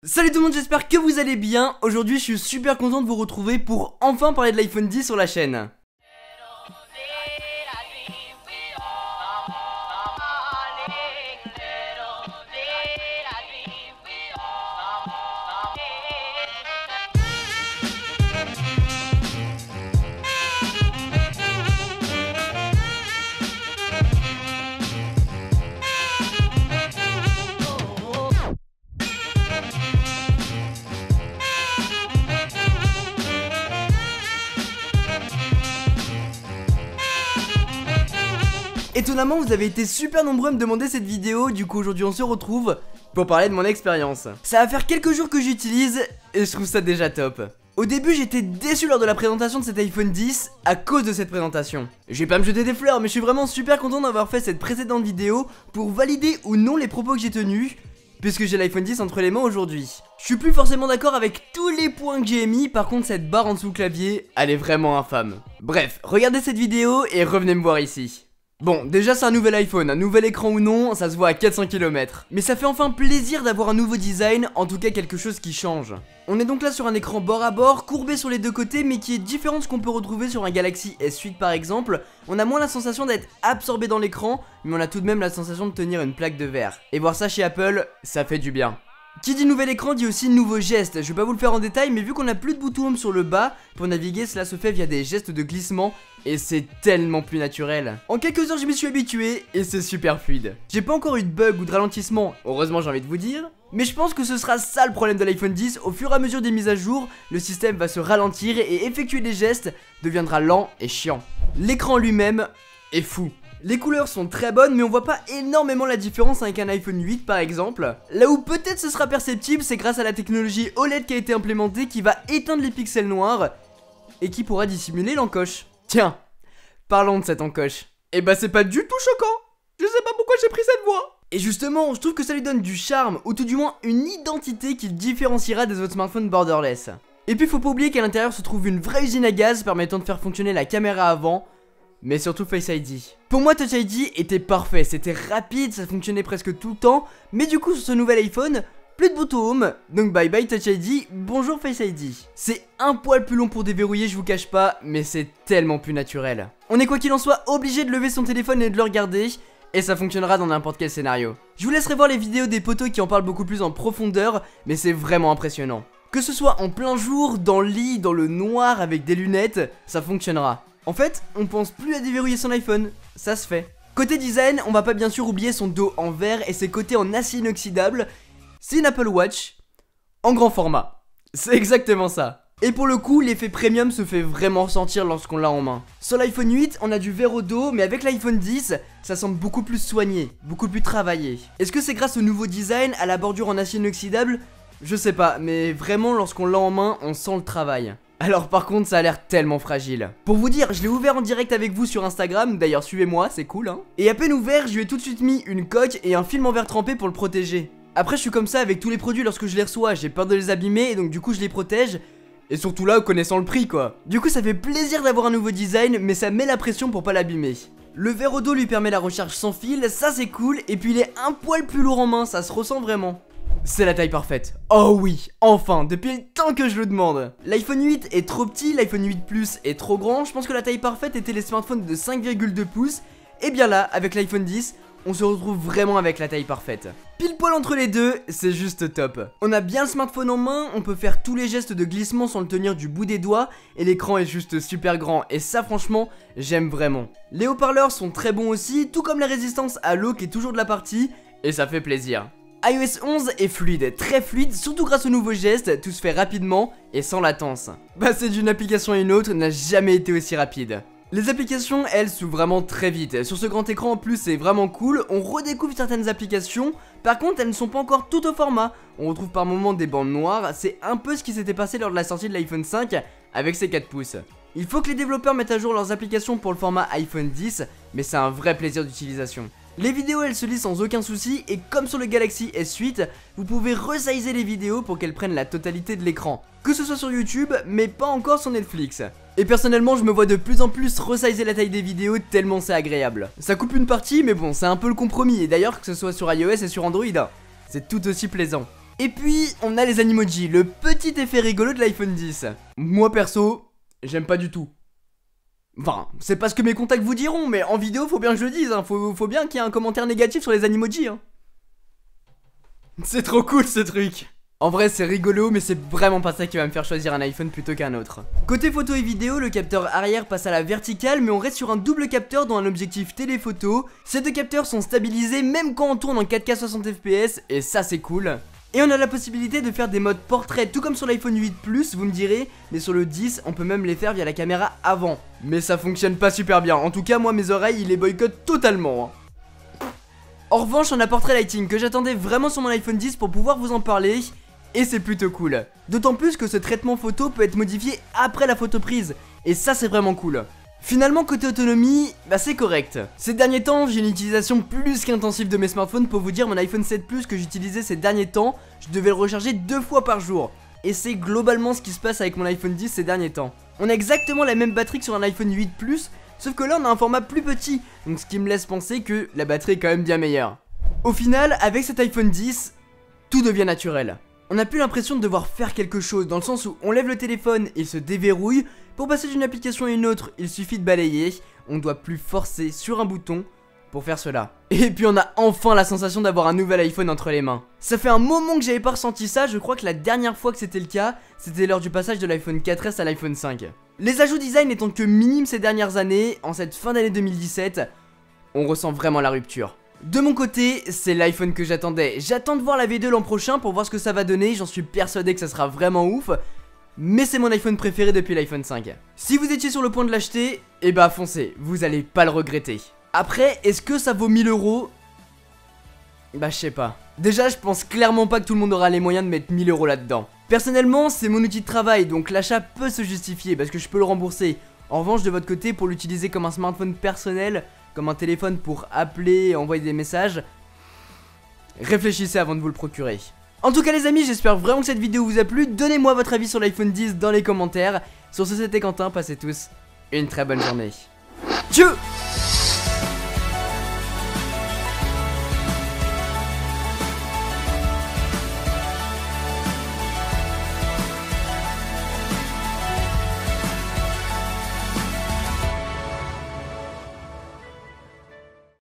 Salut tout le monde, j'espère que vous allez bien. Aujourd'hui je suis super content de vous retrouver pour enfin parler de l'iPhone 10 sur la chaîne. Étonnamment, vous avez été super nombreux à me demander cette vidéo, du coup aujourd'hui on se retrouve pour parler de mon expérience. Ça va faire quelques jours que j'utilise et je trouve ça déjà top. Au début j'étais déçu lors de la présentation de cet iPhone 10 à cause de cette présentation. Je vais pas me jeter des fleurs mais je suis vraiment super content d'avoir fait cette précédente vidéo pour valider ou non les propos que j'ai tenus, puisque j'ai l'iPhone 10 entre les mains aujourd'hui. Je suis plus forcément d'accord avec tous les points que j'ai émis, par contre cette barre en dessous le clavier, elle est vraiment infâme. Bref, regardez cette vidéo et revenez me voir ici. Bon, déjà c'est un nouvel iPhone, un nouvel écran ou non, ça se voit à 400 km. Mais ça fait enfin plaisir d'avoir un nouveau design, en tout cas quelque chose qui change. On est donc là sur un écran bord à bord, courbé sur les deux côtés, mais qui est différent de ce qu'on peut retrouver sur un Galaxy S8 par exemple. On a moins la sensation d'être absorbé dans l'écran, mais on a tout de même la sensation de tenir une plaque de verre. Et voir ça chez Apple, ça fait du bien. Qui dit nouvel écran dit aussi nouveau geste. Je vais pas vous le faire en détail, mais vu qu'on a plus de bouton home sur le bas, pour naviguer cela se fait via des gestes de glissement et c'est tellement plus naturel. En quelques heures je m'y suis habitué et c'est super fluide. J'ai pas encore eu de bug ou de ralentissement, heureusement j'ai envie de vous dire, mais je pense que ce sera ça le problème de l'iPhone 10. Au fur et à mesure des mises à jour, le système va se ralentir et effectuer des gestes deviendra lent et chiant. L'écran lui-même est fou. Les couleurs sont très bonnes mais on voit pas énormément la différence avec un iPhone 8 par exemple. Là où peut-être ce sera perceptible, c'est grâce à la technologie OLED qui a été implémentée, qui va éteindre les pixels noirs et qui pourra dissimuler l'encoche. Tiens, parlons de cette encoche. Et bah c'est pas du tout choquant. Je sais pas pourquoi j'ai pris cette voie. Et justement, je trouve que ça lui donne du charme, ou tout du moins une identité qui le différenciera des autres smartphones borderless. Et puis faut pas oublier qu'à l'intérieur se trouve une vraie usine à gaz permettant de faire fonctionner la caméra avant, mais surtout Face ID. Pour moi Touch ID était parfait, c'était rapide, ça fonctionnait presque tout le temps, mais du coup sur ce nouvel iPhone, plus de bouton home, donc bye bye Touch ID, bonjour Face ID. C'est un poil plus long pour déverrouiller, je vous cache pas, mais c'est tellement plus naturel. On est quoi qu'il en soit obligé de lever son téléphone et de le regarder, et ça fonctionnera dans n'importe quel scénario. Je vous laisserai voir les vidéos des potos qui en parlent beaucoup plus en profondeur, mais c'est vraiment impressionnant. Que ce soit en plein jour, dans le lit, dans le noir, avec des lunettes, ça fonctionnera. En fait, on pense plus à déverrouiller son iPhone, ça se fait. Côté design, on va pas bien sûr oublier son dos en verre et ses côtés en acier inoxydable. C'est une Apple Watch en grand format. C'est exactement ça. Et pour le coup, l'effet premium se fait vraiment ressentir lorsqu'on l'a en main. Sur l'iPhone 8, on a du verre au dos, mais avec l'iPhone 10, ça semble beaucoup plus soigné, beaucoup plus travaillé. Est-ce que c'est grâce au nouveau design, à la bordure en acier inoxydable? Je sais pas, mais vraiment lorsqu'on l'a en main, on sent le travail. Alors par contre ça a l'air tellement fragile. Pour vous dire, je l'ai ouvert en direct avec vous sur Instagram, d'ailleurs suivez-moi, c'est cool hein. Et à peine ouvert, je lui ai tout de suite mis une coque et un film en verre trempé pour le protéger. Après je suis comme ça avec tous les produits lorsque je les reçois, j'ai peur de les abîmer et donc du coup je les protège. Et surtout là, connaissant le prix quoi. Du coup ça fait plaisir d'avoir un nouveau design, mais ça met la pression pour pas l'abîmer. Le verre au dos lui permet la recharge sans fil, ça c'est cool, et puis il est un poil plus lourd en main, ça se ressent vraiment. C'est la taille parfaite. Oh oui, enfin, depuis le temps que je le demande. L'iPhone 8 est trop petit, l'iPhone 8 Plus est trop grand. Je pense que la taille parfaite était les smartphones de 5,2 pouces. Et bien là, avec l'iPhone 10, on se retrouve vraiment avec la taille parfaite. Pile poil entre les deux, c'est juste top. On a bien le smartphone en main, on peut faire tous les gestes de glissement sans le tenir du bout des doigts. Et l'écran est juste super grand, et ça franchement, j'aime vraiment. Les haut-parleurs sont très bons aussi, tout comme la résistance à l'eau qui est toujours de la partie. Et ça fait plaisir. iOS 11 est fluide, très fluide, surtout grâce aux nouveaux gestes, tout se fait rapidement et sans latence. Passer d'une application à une autre n'a jamais été aussi rapide. Les applications, elles, s'ouvrent vraiment très vite. Sur ce grand écran en plus, c'est vraiment cool, on redécouvre certaines applications. Par contre, elles ne sont pas encore toutes au format. On retrouve par moments des bandes noires, c'est un peu ce qui s'était passé lors de la sortie de l'iPhone 5 avec ses 4 pouces. Il faut que les développeurs mettent à jour leurs applications pour le format iPhone 10, mais c'est un vrai plaisir d'utilisation. Les vidéos elles se lisent sans aucun souci et comme sur le Galaxy S8, vous pouvez resizer les vidéos pour qu'elles prennent la totalité de l'écran. Que ce soit sur YouTube, mais pas encore sur Netflix. Et personnellement je me vois de plus en plus resizer la taille des vidéos tellement c'est agréable. Ça coupe une partie mais bon c'est un peu le compromis et d'ailleurs que ce soit sur iOS et sur Android, c'est tout aussi plaisant. Et puis on a les animojis, le petit effet rigolo de l'iPhone 10. Moi perso, j'aime pas du tout. Enfin, c'est pas ce que mes contacts vous diront, mais en vidéo faut bien que je le dise, hein. Faut bien qu'il y ait un commentaire négatif sur les animojis, hein. C'est trop cool ce truc. En vrai c'est rigolo, mais c'est vraiment pas ça qui va me faire choisir un iPhone plutôt qu'un autre. Côté photo et vidéo, le capteur arrière passe à la verticale, mais on reste sur un double capteur dans un objectif téléphoto. Ces deux capteurs sont stabilisés même quand on tourne en 4K 60 fps, et ça c'est cool. Et on a la possibilité de faire des modes portrait, tout comme sur l'iPhone 8 Plus, vous me direz, mais sur le 10, on peut même les faire via la caméra avant. Mais ça fonctionne pas super bien, en tout cas moi mes oreilles, ils les boycottent totalement, hein. En revanche, on a portrait lighting que j'attendais vraiment sur mon iPhone 10 pour pouvoir vous en parler. Et c'est plutôt cool. D'autant plus que ce traitement photo peut être modifié après la photo prise. Et ça c'est vraiment cool. Finalement côté autonomie, bah c'est correct. Ces derniers temps j'ai une utilisation plus qu'intensive de mes smartphones. Pour vous dire, mon iPhone 7 Plus que j'utilisais ces derniers temps, je devais le recharger 2 fois par jour. Et c'est globalement ce qui se passe avec mon iPhone 10 ces derniers temps. On a exactement la même batterie que sur un iPhone 8 Plus, sauf que là on a un format plus petit. Donc ce qui me laisse penser que la batterie est quand même bien meilleure. Au final, avec cet iPhone 10, tout devient naturel. On n'a plus l'impression de devoir faire quelque chose, dans le sens où on lève le téléphone et il se déverrouille. Pour passer d'une application à une autre, il suffit de balayer. On ne doit plus forcer sur un bouton pour faire cela. Et puis on a enfin la sensation d'avoir un nouvel iPhone entre les mains. Ça fait un moment que j'avais pas ressenti ça. Je crois que la dernière fois que c'était le cas, c'était lors du passage de l'iPhone 4S à l'iPhone 5. Les ajouts design étant que minimes ces dernières années, en cette fin d'année 2017, on ressent vraiment la rupture. De mon côté, c'est l'iPhone que j'attendais. J'attends de voir la V2 l'an prochain pour voir ce que ça va donner. J'en suis persuadé que ça sera vraiment ouf. Mais c'est mon iPhone préféré depuis l'iPhone 5. Si vous étiez sur le point de l'acheter, eh bah foncez, vous allez pas le regretter. Après, est-ce que ça vaut 1000 €? Bah je sais pas. Déjà, je pense clairement pas que tout le monde aura les moyens de mettre 1000 € là-dedans. Personnellement, c'est mon outil de travail, donc l'achat peut se justifier parce que je peux le rembourser. En revanche, de votre côté, pour l'utiliser comme un smartphone personnel, comme un téléphone pour appeler et envoyer des messages, réfléchissez avant de vous le procurer. En tout cas les amis, j'espère vraiment que cette vidéo vous a plu. Donnez-moi votre avis sur l'iPhone 10 dans les commentaires. Sur ce, c'était Quentin, passez tous une très bonne journée. Tchou!